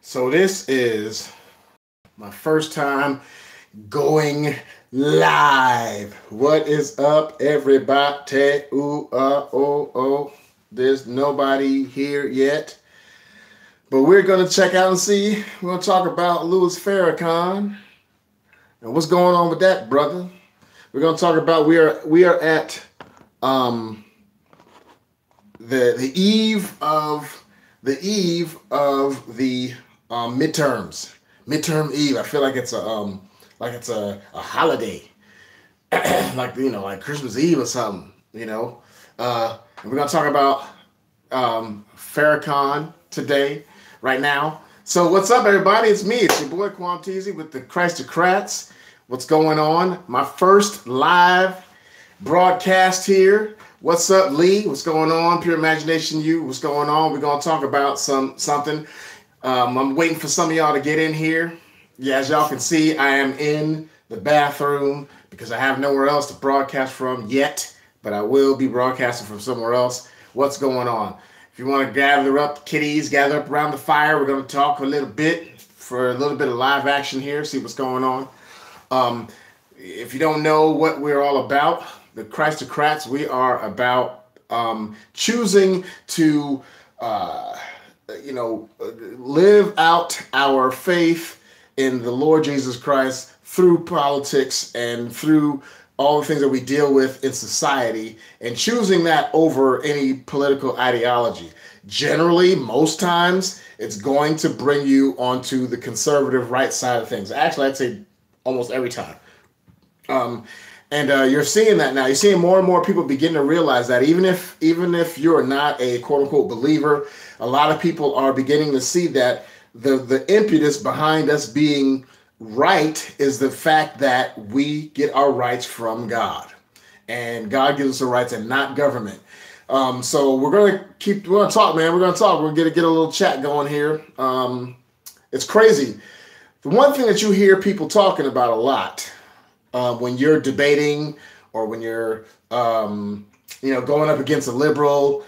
So this is my first time going live. What is up, everybody? Ooh, oh. There's nobody here yet. But we're going to check out and see. We're going to talk about FarraCON. And what's going on with that, brother? We're going to talk about we are at the eve of the midterms. Midterm eve. I feel like it's a holiday. like Christmas Eve or something, and we're gonna talk about FarraCON today, right now. So what's up, everybody? It's me. It's your boy Quanteezy with the Christocrats. What's going on? My first live broadcast here. What's up, Lee? What's going on? Pure Imagination You. What's going on? We're gonna talk about something. I'm waiting for some of y'all to get in here. Yeah, as y'all can see, I am in the bathroom because I have nowhere else to broadcast from yet, but I will be broadcasting from somewhere else. What's going on? If you want to gather up, kiddies, gather up around the fire, we're going to talk a little bit for a little bit of live action here, see what's going on. If you don't know what we're all about, the Christocrats, we are about choosing to live out our faith in the Lord Jesus Christ through politics and through all the things that we deal with in society, and choosing that over any political ideology. Generally, most times, it's going to bring you onto the conservative right side of things. Actually, I'd say almost every time. You're seeing that now. You're seeing more and more people begin to realize that even if you're not a quote unquote believer, a lot of people are beginning to see that the impetus behind us being right is the fact that we get our rights from God, and God gives us the rights and not government. So we're gonna talk, man. We're gonna talk. We're gonna get a little chat going here. It's crazy. The one thing that you hear people talking about a lot when you're debating or when you're going up against a liberal,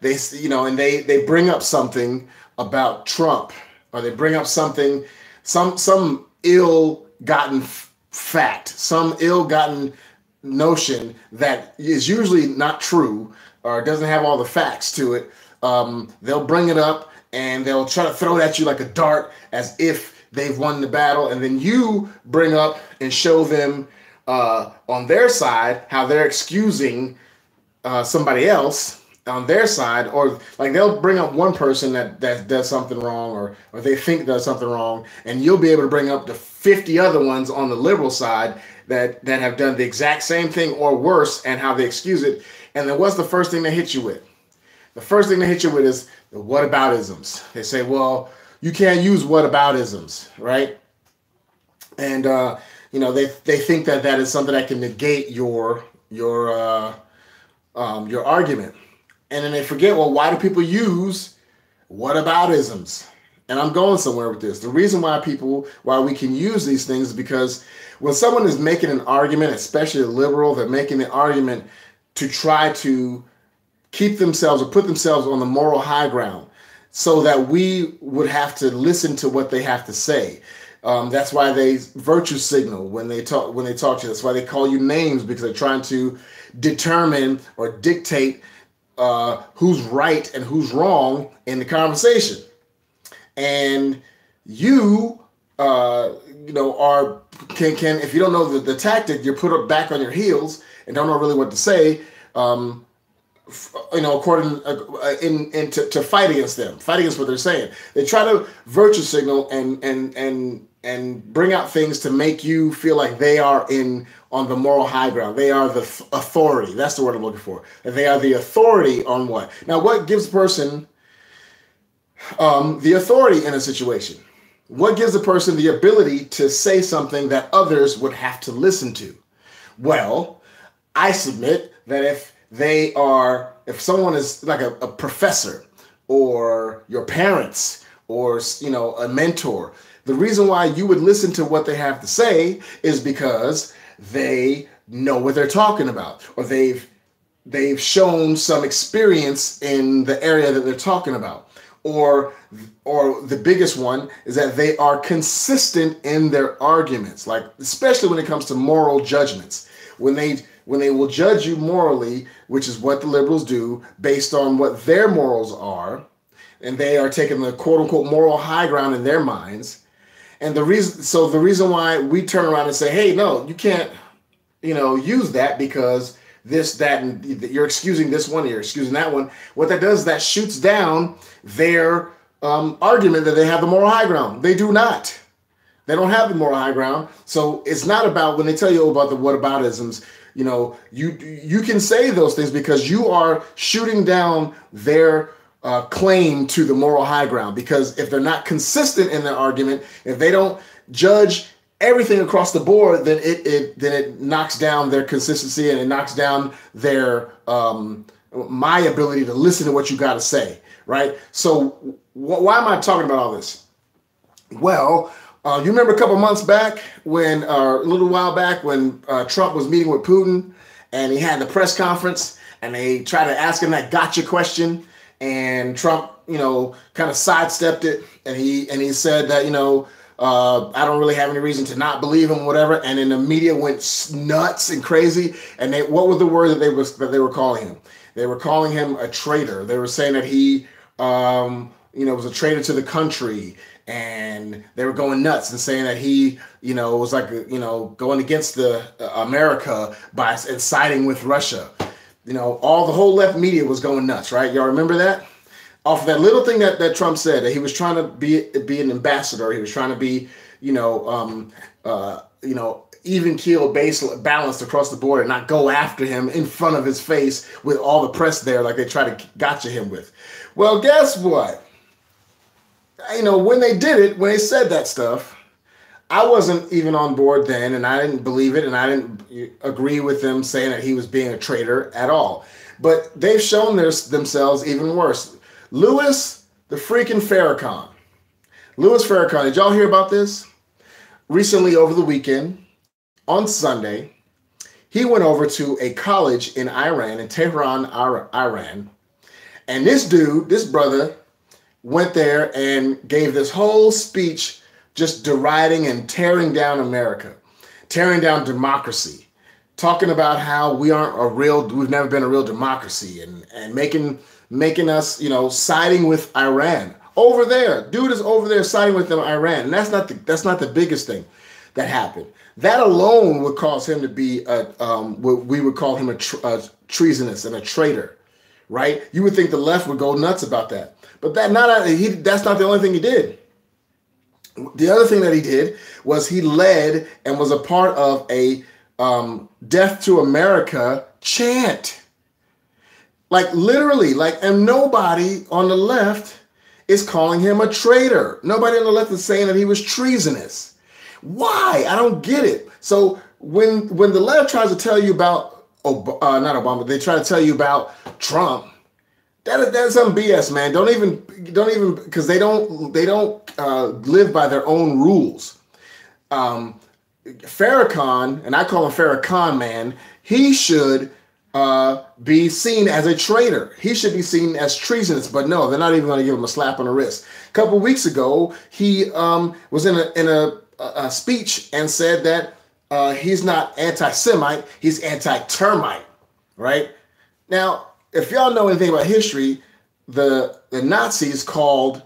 they bring up something about Trump, or they bring up something, some ill-gotten fact, some ill-gotten notion that is usually not true or doesn't have all the facts to it. They'll bring it up and they'll try to throw it at you like a dart as if they've won the battle, and then you bring up and show them on their side how they're excusing somebody else on their side, or like they'll bring up one person that does something wrong, or they think does something wrong, and you'll be able to bring up the 50 other ones on the liberal side that have done the exact same thing or worse, and how they excuse it. And then what's the first thing they hit you with? The first thing they hit you with is the whataboutisms. They say, well, you can't use whataboutisms, right? And they think that is something that can negate your argument. And then they forget, well, why do people use whataboutisms? And I'm going somewhere with this. The reason why we can use these things is because when someone is making an argument, especially a liberal, they're making the argument to try to keep themselves or put themselves on the moral high ground so that we would have to listen to what they have to say. That's why they virtue signal when they talk to you. That's why they call you names, because they're trying to determine or dictate who's right and who's wrong in the conversation. And you can if you don't know the tactic, you're put up back on your heels and don't know really what to say. According to fight against them, fight against what they're saying. They try to virtue signal and bring out things to make you feel like they are on the moral high ground. They are the authority. That's the word I'm looking for. That they are the authority on what? Now, what gives a person the authority in a situation? What gives a person the ability to say something that others would have to listen to? Well, I submit that if someone is like a professor or your parents or a mentor, the reason why you would listen to what they have to say is because they know what they're talking about, or they've shown some experience in the area that they're talking about, or the biggest one is that they are consistent in their arguments, like especially when it comes to moral judgments. When they will judge you morally, which is what the liberals do based on what their morals are, and they are taking the quote unquote moral high ground in their minds. And the reason why we turn around and say, hey, no, you can't, use that because this, that, and you're excusing this one, you're excusing that one. What that does is that shoots down their argument that they have the moral high ground. They do not. They don't have the moral high ground. So it's not about, when they tell you about the whataboutisms, you can say those things because you are shooting down their claim to the moral high ground. Because if they're not consistent in their argument, if they don't judge everything across the board, then it knocks down their consistency, and it knocks down their my ability to listen to what you got to say, right? So why am I talking about all this? Well, you remember a couple months back when, a little while back when Trump was meeting with Putin, and he had the press conference, and they tried to ask him that gotcha question, and Trump, kind of sidestepped it, and he said that, I don't really have any reason to not believe him, whatever. And then the media went nuts and crazy. And what was the word that they were calling him? They were calling him a traitor. They were saying that he, was a traitor to the country. And they were going nuts and saying that he, was like, going against the America by siding with Russia. The whole left media was going nuts, right? Y'all remember that? Off of that little thing that Trump said, that he was trying to be an ambassador. He was trying to be, even keel, balanced across the board, and not go after him in front of his face with all the press there like they try to gotcha him with. Well, guess what? When they did it, when they said that stuff, I wasn't even on board then, and I didn't believe it, and I didn't agree with them saying that he was being a traitor at all. But they've shown themselves even worse. Louis, the freaking FarraCON. Louis Farrakhan, did y'all hear about this? Recently, over the weekend, on Sunday, he went over to a college in Iran, in Tehran, Iran. And this brother, went there and gave this whole speech just deriding and tearing down America, tearing down democracy, talking about how we've never been a real democracy, and making us, siding with Iran. Over there, dude is over there siding with them, Iran, and that's not the biggest thing that happened. That alone would cause him to be what we would call him a treasonous and a traitor, right? You would think the left would go nuts about that, but that's not the only thing he did. The other thing that he did was he led and was a part of a Death to America chant. Like literally, and nobody on the left is calling him a traitor. Nobody on the left is saying that he was treasonous. Why? I don't get it. So when the left tries to tell you about not Obama, they try to tell you about Trump, that's some BS, man. Don't even because they don't live by their own rules. FarraCON, and I call him FarraCON, man, he should be seen as a traitor. He should be seen as treasonous, but no, they're not even going to give him a slap on the wrist. A couple of weeks ago, he was in a speech and said that he's not anti-Semite, he's anti-termite, right? Now, if y'all know anything about history, the Nazis called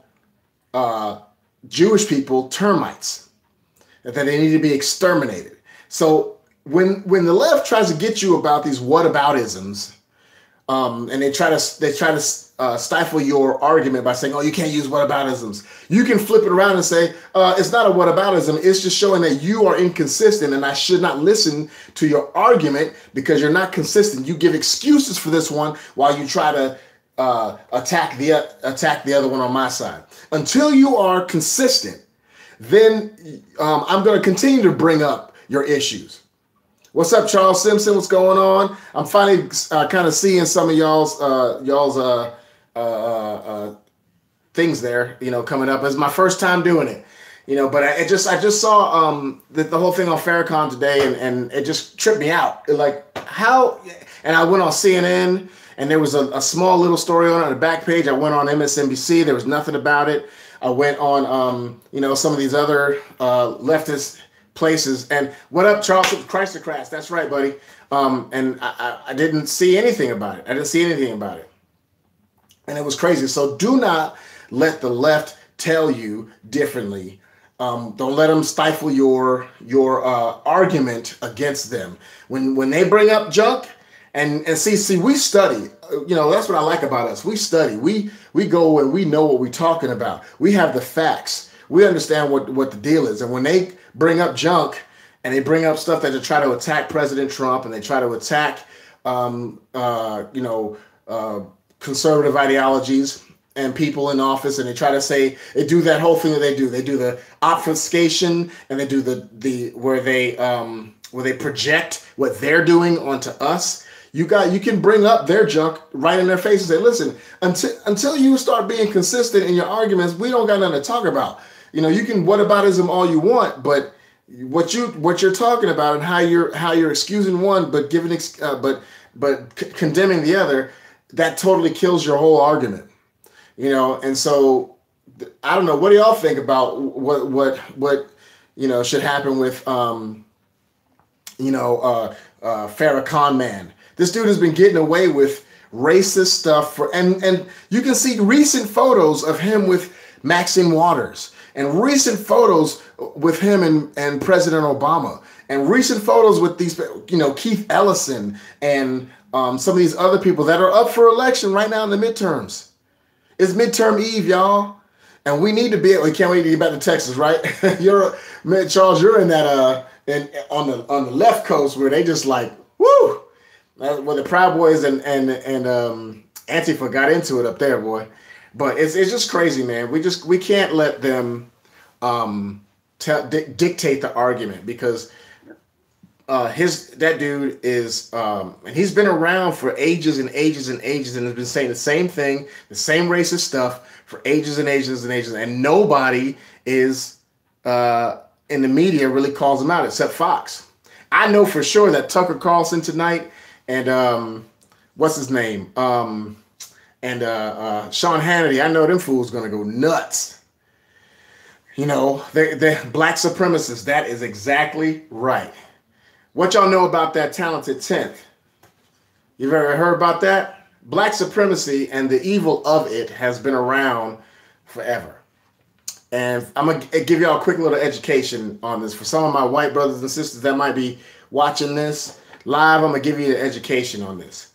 Jewish people termites, that they need to be exterminated. So when the left tries to get you about these whataboutisms, and they try to stifle your argument by saying, "Oh, you can't use whataboutisms," you can flip it around and say, "It's not a whataboutism. It's just showing that you are inconsistent, and I should not listen to your argument because you're not consistent. You give excuses for this one while you try to attack the other one on my side. Until you are consistent, then I'm going to continue to bring up your issues." What's up, Charles Simpson? What's going on? I'm finally kind of seeing some of y'all's things there, coming up. It's my first time doing it, but I just saw the whole thing on FarraCON today, and it just tripped me out. Like how, and I went on CNN, and there was a small little story on it on the back page. I went on MSNBC. There was nothing about it. I went on, some of these other leftist places. And what up, Charles Christocrats? That's right, buddy. And I didn't see anything about it. I didn't see anything about it. And it was crazy. So do not let the left tell you differently. Don't let them stifle your argument against them. When they bring up junk, and see, we study. That's what I like about us. We study. We go and we know what we're talking about. We have the facts. We understand what the deal is. And when they bring up junk and they bring up stuff that they try to attack President Trump and they try to attack, conservative ideologies and people in office, and they try to say, they do that whole thing that they do. They do the obfuscation, and they do where they project what they're doing onto us. You can bring up their junk right in their face and say, listen, until you start being consistent in your arguments, we don't got nothing to talk about. You can whataboutism all you want, but what you're talking about and how you're excusing one but giving but condemning the other, that totally kills your whole argument. And so I don't know. What do y'all think about what should happen with FarraCON man? This dude has been getting away with racist stuff and you can see recent photos of him with Maxine Waters and recent photos with him and President Obama and recent photos with these, Keith Ellison and some of these other people that are up for election right now in the midterms. It's midterm eve, y'all. And we need to we can't wait to get back to Texas, right? Charles, you're in that on the left coast where they just like, woo! Well, the Proud Boys and Antifa got into it up there, boy. But it's just crazy, man. We can't let them dictate the argument, because that dude is and he's been around for ages and ages and ages and has been saying the same thing, the same racist stuff for ages and ages and ages, and nobody is in the media really calls him out except Fox. I know for sure that Tucker Carlson tonight and what's his name and Sean Hannity, I know them fools gonna go nuts. They're black supremacists. That is exactly right. What y'all know about that talented 10th? You've ever heard about that? Black supremacy and the evil of it has been around forever. And I'm going to give y'all a quick little education on this. For some of my white brothers and sisters that might be watching this live, I'm going to give you an education on this.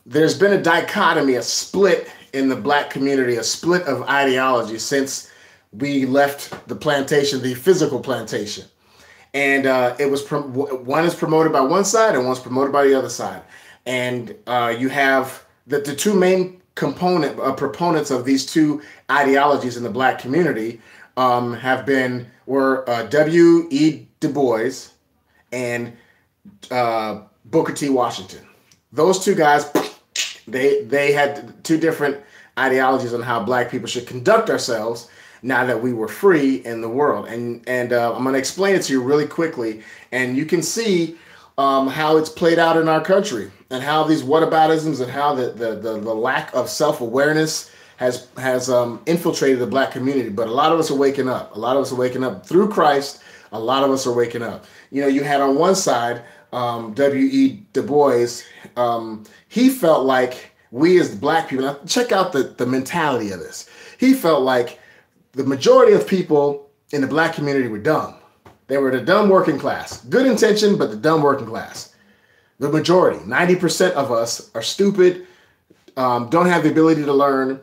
There's been a dichotomy, a split in the black community, a split of ideology since we left the plantation, the physical plantation. And it was one is promoted by one side and one's promoted by the other side. And you have the two main proponents of these two ideologies in the black community were W.E. Du Bois and Booker T. Washington. Those two guys, they had two different ideologies on how black people should conduct ourselves now that we were free in the world. And I'm going to explain it to you really quickly. And you can see how it's played out in our country and how these whataboutisms and how the lack of self-awareness has infiltrated the black community. But a lot of us are waking up. A lot of us are waking up through Christ. A lot of us are waking up. You had on one side, W.E. Du Bois, he felt like we as black people, now check out the mentality of this. He felt like the majority of people in the black community were dumb. They were the dumb working class. Good intention, but the dumb working class. The majority, 90% of us are stupid, don't have the ability to learn.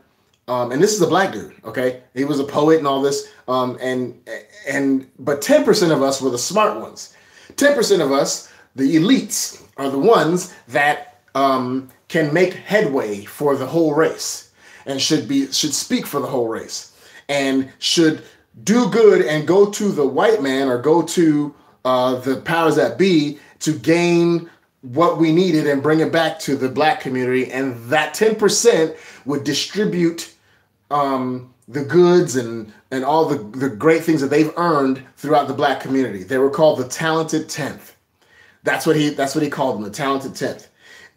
And this is a black dude, okay? He was a poet and all this. But 10% of us were the smart ones. 10% of us, the elites, are the ones that can make headway for the whole race and should speak for the whole race. And should do good and go to the white man or go to the powers that be to gain what we needed and bring it back to the black community. And that 10% would distribute the goods and all the great things that they've earned throughout the black community. They were called the talented 10th. That's what he called them, the talented 10th.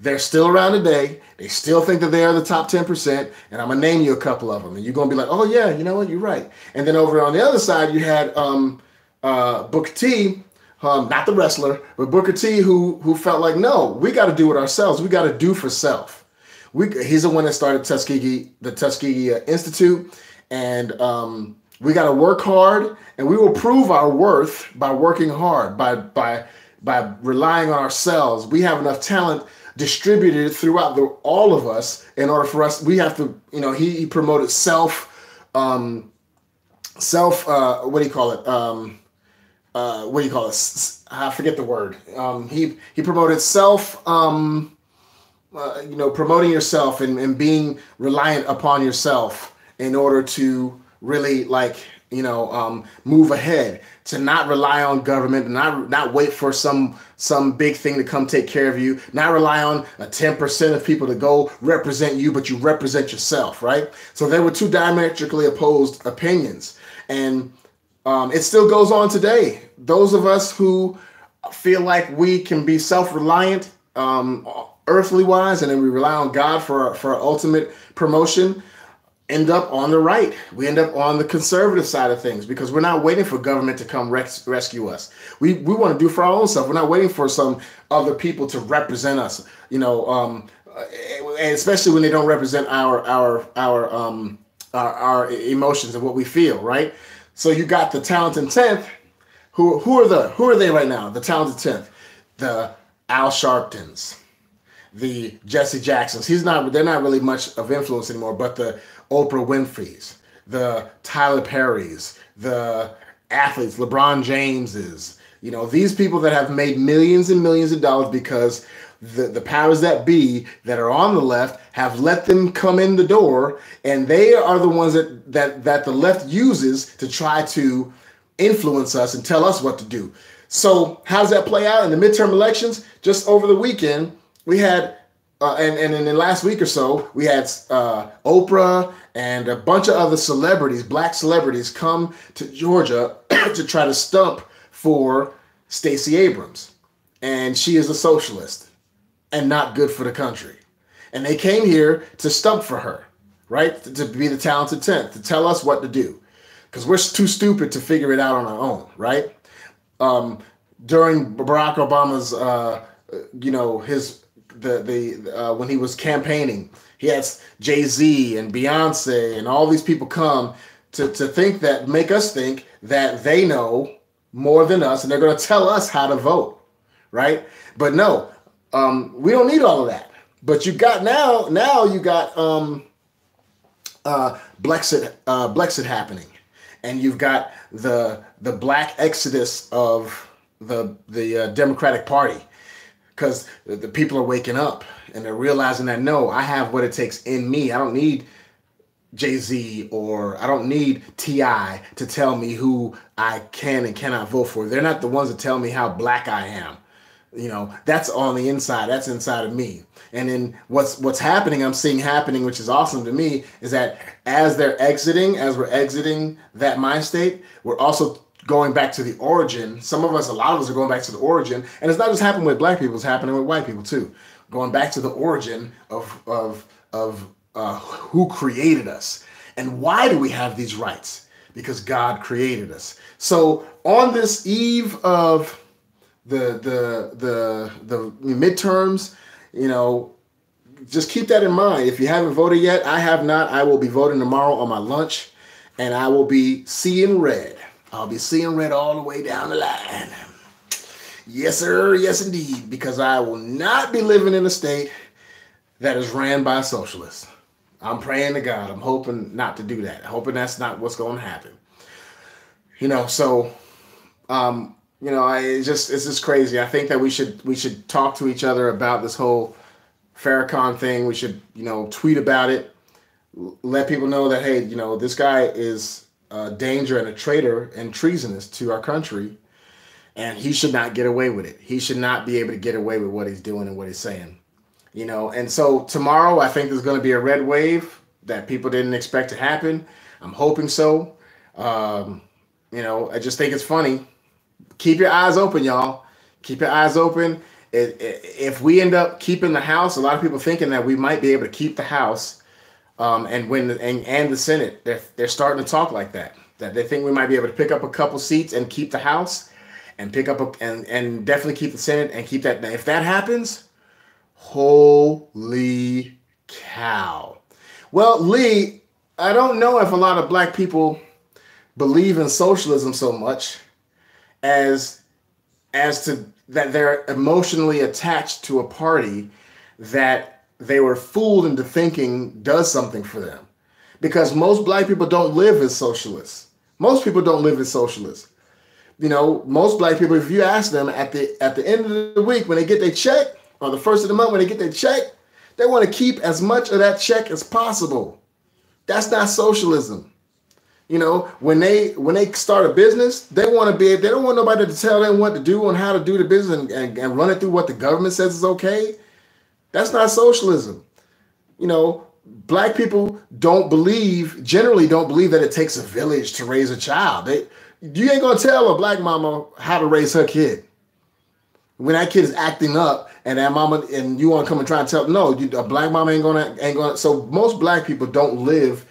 They're still around today. They still think that they are the top 10%. And I'm going to name you a couple of them. And you're going to be like, oh, yeah, you know what? You're right. And then over on the other side, you had Booker T, not the wrestler, but Booker T, who felt like, no, we got to do it ourselves. We got to do for self. He's the one that started the Tuskegee Institute. And we got to work hard, and we will prove our worth by working hard, by relying on ourselves. We have enough talent distributed throughout all of us in order for us. We have to, he promoted what do you call it? What do you call it? I forget the word. He promoted promoting yourself and being reliant upon yourself in order to really move ahead, to not rely on government, not wait for some big thing to come take care of you, not rely on a 10% of people to go represent you, but you represent yourself, right? So there were two diametrically opposed opinions. And it still goes on today. Those of us who feel like we can be self-reliant, earthly wise, and then we rely on God for our ultimate promotion, end up on the right. We end up on the conservative side of things because we're not waiting for government to come rescue us. We want to do for our own self. We're not waiting for some other people to represent us, and especially when they don't represent our emotions and what we feel, right? So you got the talented 10th. Who are they right now? The talented 10th, the Al Sharptons, the Jesse Jacksons. They're not really much of influence anymore, but the Oprah Winfrey's, the Tyler Perry's, the athletes, LeBron James's, these people that have made millions and millions of dollars because the powers that be that are on the left have let them come in the door, and they are the ones that the left uses to try to influence us and tell us what to do. So how does that play out in the midterm elections? Just over the weekend, we had, and in the last week or so, we had Oprah and a bunch of other celebrities, black celebrities, come to Georgia to try to stump for Stacey Abrams. And she is a socialist and not good for the country. And they came here to stump for her, right? To be the talented 10th, to tell us what to do. Because we're too stupid to figure it out on our own, right? During Barack Obama's, when he was campaigning, he had Jay-Z and Beyonce and all these people come to make us think that they know more than us and they're going to tell us how to vote, right? But no, we don't need all of that. But you got now you got Blexit happening, and you've got the black exodus of the Democratic Party. Because the people are waking up and they're realizing that, no, I have what it takes in me. I don't need Jay-Z or I don't need T.I. to tell me who I can and cannot vote for. They're not the ones that tell me how black I am. That's on the inside. That's inside of me. And then what's happening, I'm seeing happening, which is awesome to me, is that as we're exiting that mind state, we're also going back to the origin. A lot of us are going back to the origin, and it's not just happening with black people; it's happening with white people too. Going back to the origin of who created us and why do we have these rights? Because God created us. So on this eve of the midterms, just keep that in mind. If you haven't voted yet, I have not. I will be voting tomorrow on my lunch, and I will be seeing red. I'll be seeing red all the way down the line. Yes, sir. Yes, indeed. Because I will not be living in a state that is ran by a socialist. I'm praying to God. I'm hoping not to do that. I'm hoping that's not what's going to happen. It's just crazy. I think that we should talk to each other about this whole FarraCON thing. We should, tweet about it. Let people know that, hey, this guy is a danger and a traitor and treasonous to our country, and he should not get away with it. He should not be able to get away with what he's doing and what he's saying. And so tomorrow I think there's going to be a red wave that people didn't expect to happen. I'm hoping so. I just think it's funny. Keep your eyes open, y'all. Keep your eyes open if we end up keeping the House, a lot of people thinking that we might be able to keep the House and win and the Senate. They're starting to talk like that. That they think we might be able to pick up a couple seats and keep the House, and pick up and definitely keep the Senate and keep that. If that happens, holy cow! Well, Lee, I don't know if a lot of black people believe in socialism so much as to that they're emotionally attached to a party that they were fooled into thinking does something for them. Because most black people don't live as socialists. Most people don't live as socialists. You know, most black people, if you ask them at the end of the week when they get their check, or the first of the month when they get their check, they want to keep as much of that check as possible. That's not socialism. You know, when they start a business, they want to be. They don't want nobody to tell them what to do and how to do the business and run it through what the government says is okay. That's not socialism. You know, black people generally don't believe that it takes a village to raise a child. You ain't gonna tell a black mama how to raise her kid. When that kid is acting up and that mama and you want to come and try and tell, no, a black mama ain't gonna. So most black people don't live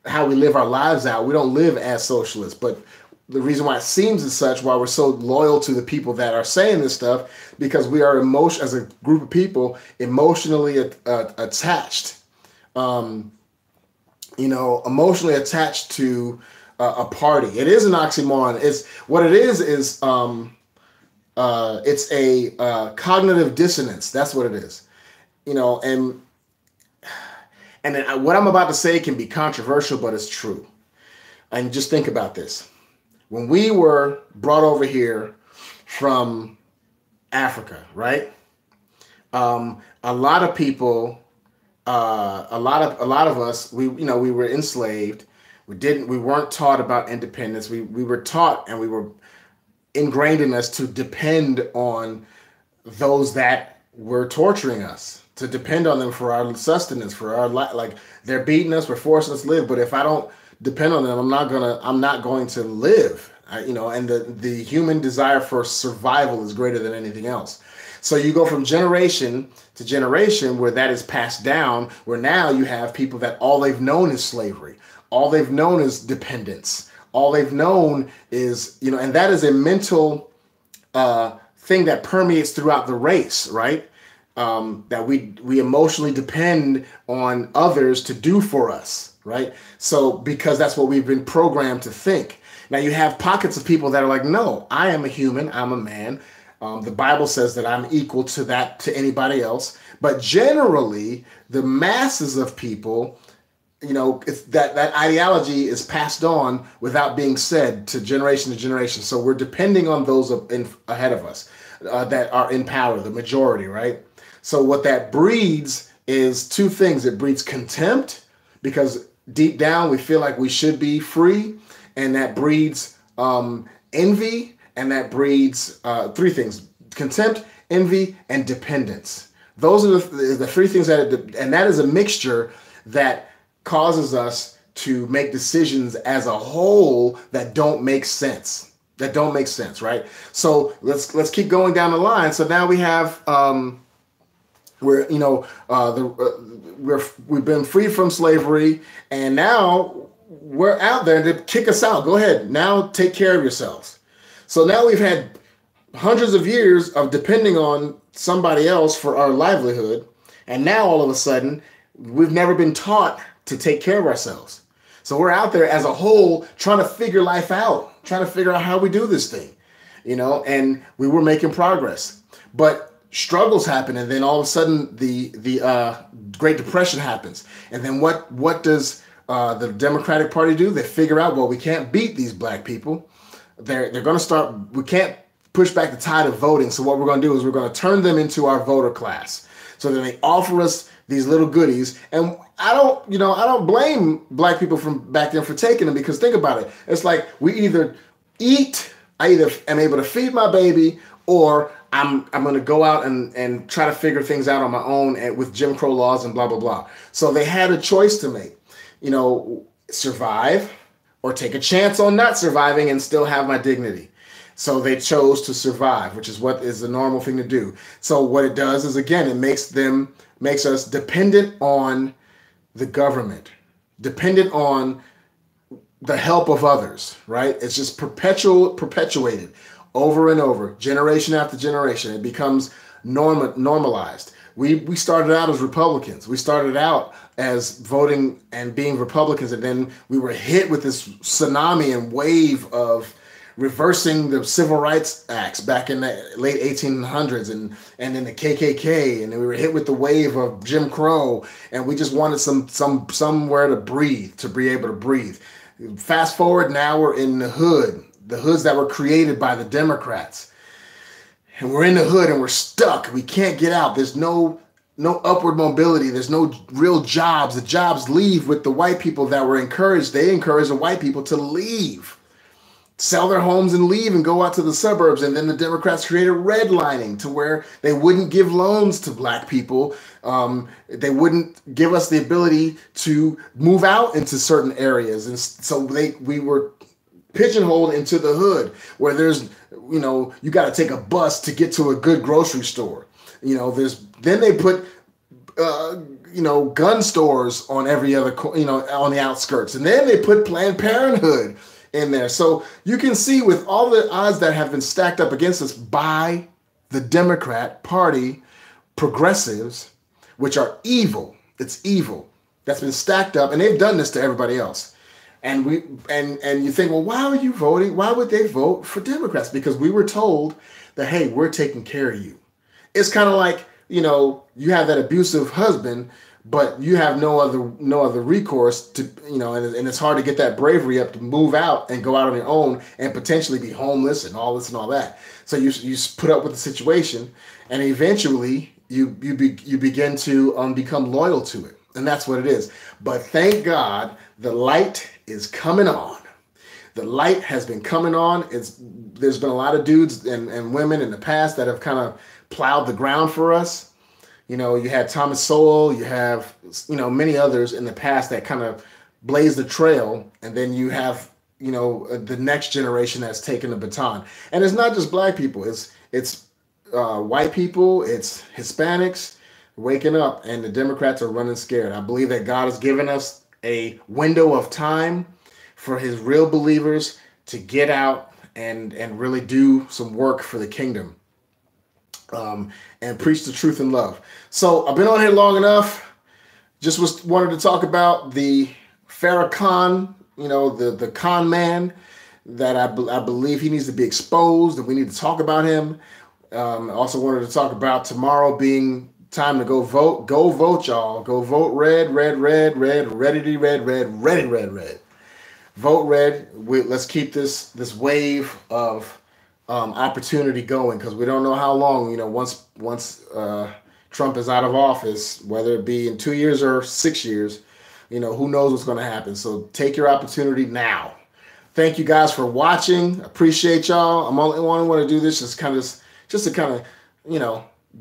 how we live our lives out. We don't live as socialists. But the reason why it seems as such, why we're so loyal to the people that are saying this stuff, because we are as a group of people, emotionally attached. Emotionally attached to a party. It is an oxymoron. It's what it is it's a cognitive dissonance. That's what it is. You know, and what I'm about to say can be controversial, but it's true. And just think about this. When we were brought over here from Africa, right? A lot of people, a lot of us, we were enslaved. We weren't taught about independence. We were taught, and we were ingrained in us to depend on those that were torturing us, to depend on them for our sustenance, for our like they're beating us, we're forcing us to live. But if I don't depend on them, I'm not going to live. And the human desire for survival is greater than anything else. So you go from generation to generation where that is passed down, where now you have people that all they've known is slavery. All they've known is dependence. All they've known is, and that is a mental thing that permeates throughout the race, right? That we emotionally depend on others to do for us, right? So because that's what we've been programmed to think. Now you have pockets of people that are like, no, I am a human, I'm a man. The Bible says that I'm equal to anybody else. But generally, the masses of people, it's that ideology is passed on without being said to generation. So we're depending on those ahead of us that are in power, the majority, right? So what that breeds is two things. It breeds contempt, because deep down we feel like we should be free, and that breeds envy, and that breeds three things: contempt, envy, and dependence. Those are the three things and that is a mixture that causes us to make decisions as a whole that don't make sense. Right? So let's keep going down the line. So now we have we've been freed from slavery, and now we're out there to kick us out. Go ahead, now take care of yourselves. So now we've had hundreds of years of depending on somebody else for our livelihood, and now all of a sudden we've never been taught to take care of ourselves. So we're out there as a whole trying to figure life out, trying to figure out how we do this thing, and we were making progress. But struggles happen, and then all of a sudden the Great Depression happens. And then what does the Democratic Party do? They figure out, well, we can't beat these black people. They're going to start, we can't push back the tide of voting. So what we're going to do is we're going to turn them into our voter class. So then they offer us these little goodies. And I don't blame black people from back then for taking them, because think about it. It's like I either am able to feed my baby, or I'm going to go out and try to figure things out on my own, and with Jim Crow laws and blah, blah, blah. So they had a choice to make, survive or take a chance on not surviving and still have my dignity. So they chose to survive, which is what is the normal thing to do. So what it does is, again, it makes us dependent on the government, dependent on the help of others, right? It's just perpetuated over and over, generation after generation. It becomes normalized. We started out as Republicans. We started out as voting and being Republicans, and then we were hit with this tsunami and wave of reversing the civil rights acts back in the late 1800s, and then the KKK, and then we were hit with the wave of Jim Crow, and we just wanted somewhere to breathe, to be able to breathe. Fast forward, now we're in the hoods that were created by the Democrats. And we're in the hood and we're stuck. We can't get out. There's no upward mobility. There's no real jobs. The jobs leave with the white people that were encouraged. They encouraged the white people to leave, sell their homes and leave and go out to the suburbs. And then the Democrats created redlining to where they wouldn't give loans to black people. They wouldn't give us the ability to move out into certain areas. And so we were pigeonholed into the hood where there's, you got to take a bus to get to a good grocery store. Then they put, gun stores on every other, on the outskirts. And then they put Planned Parenthood in there. So you can see with all the odds that have been stacked up against us by the Democrat Party, progressives, which are evil. It's evil. That's been stacked up, and they've done this to everybody else. And you think, well, why are you voting? Why would they vote for Democrats? Because we were told that, hey, we're taking care of you. It's kind of like, you have that abusive husband, but you have no other recourse to, and it's hard to get that bravery up to move out and go out on your own and potentially be homeless and all this and all that. So you put up with the situation, and eventually you begin to become loyal to it. And that's what it is. But thank God the light is coming on. The light has been coming on. There's been a lot of dudes and women in the past that have kind of plowed the ground for us. You had Thomas Sowell, you have, many others in the past that kind of blazed the trail. And then you have, the next generation that's taken the baton. And it's not just black people. It's white people. It's Hispanics waking up, and the Democrats are running scared. I believe that God has given us a window of time for his real believers to get out and really do some work for the kingdom, and preach the truth in love. So I've been on here long enough. Just wanted to talk about the FarraCON, the con man, that I believe he needs to be exposed, and we need to talk about him. Also wanted to talk about tomorrow being time to go vote. Go vote, y'all. Go vote red, red, red, red, ready, red, red, ready, red, red. Vote red. Let's keep this wave of opportunity going, because we don't know how long, once Trump is out of office, whether it be in 2 years or 6 years, who knows what's going to happen. So take your opportunity now. Thank you guys for watching. Appreciate y'all. I'm only want to do this just to kind of,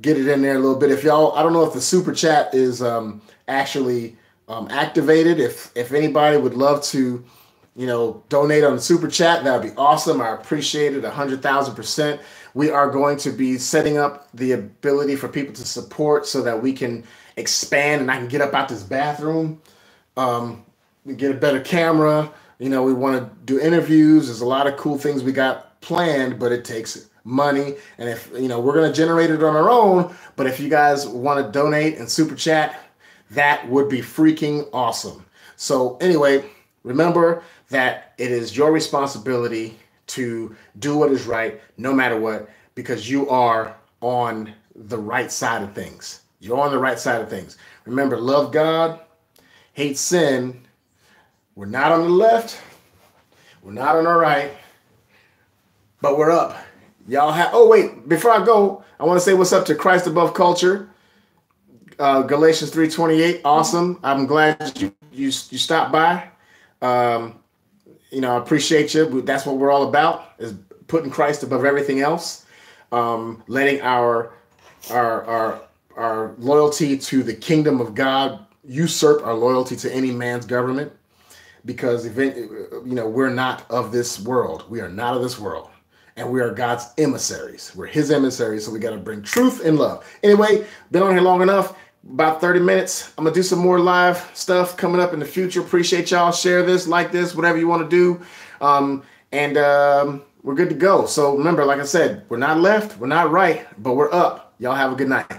get it in there a little bit. If y'all, I don't know if the super chat is actually activated. If anybody would love to, donate on the super chat, that would be awesome. I appreciate it 100,000%. We are going to be setting up the ability for people to support so that we can expand and I can get up out this bathroom, get a better camera. We want to do interviews. There's a lot of cool things we got planned, but it takes money. And if, we're going to generate it on our own, but if you guys want to donate and super chat, that would be freaking awesome. So anyway, remember that it is your responsibility to do what is right, no matter what, because you are on the right side of things. You're on the right side of things. Remember, love God, hate sin. We're not on the left. We're not on our right, but we're up. Y'all have, oh wait, before I go, I want to say what's up to Christ Above Culture. Galatians 3:28, awesome. I'm glad that you stopped by. I appreciate you. That's what we're all about, is putting Christ above everything else. Letting our loyalty to the kingdom of God usurp our loyalty to any man's government, because we're not of this world. We are not of this world. and we are God's emissaries. We're his emissaries, so we got to bring truth and love. Anyway, been on here long enough, about 30 minutes. I'm going to do some more live stuff coming up in the future. Appreciate y'all. Share this, like this, whatever you want to do. We're good to go. So remember, like I said, we're not left, we're not right, but we're up. Y'all have a good night.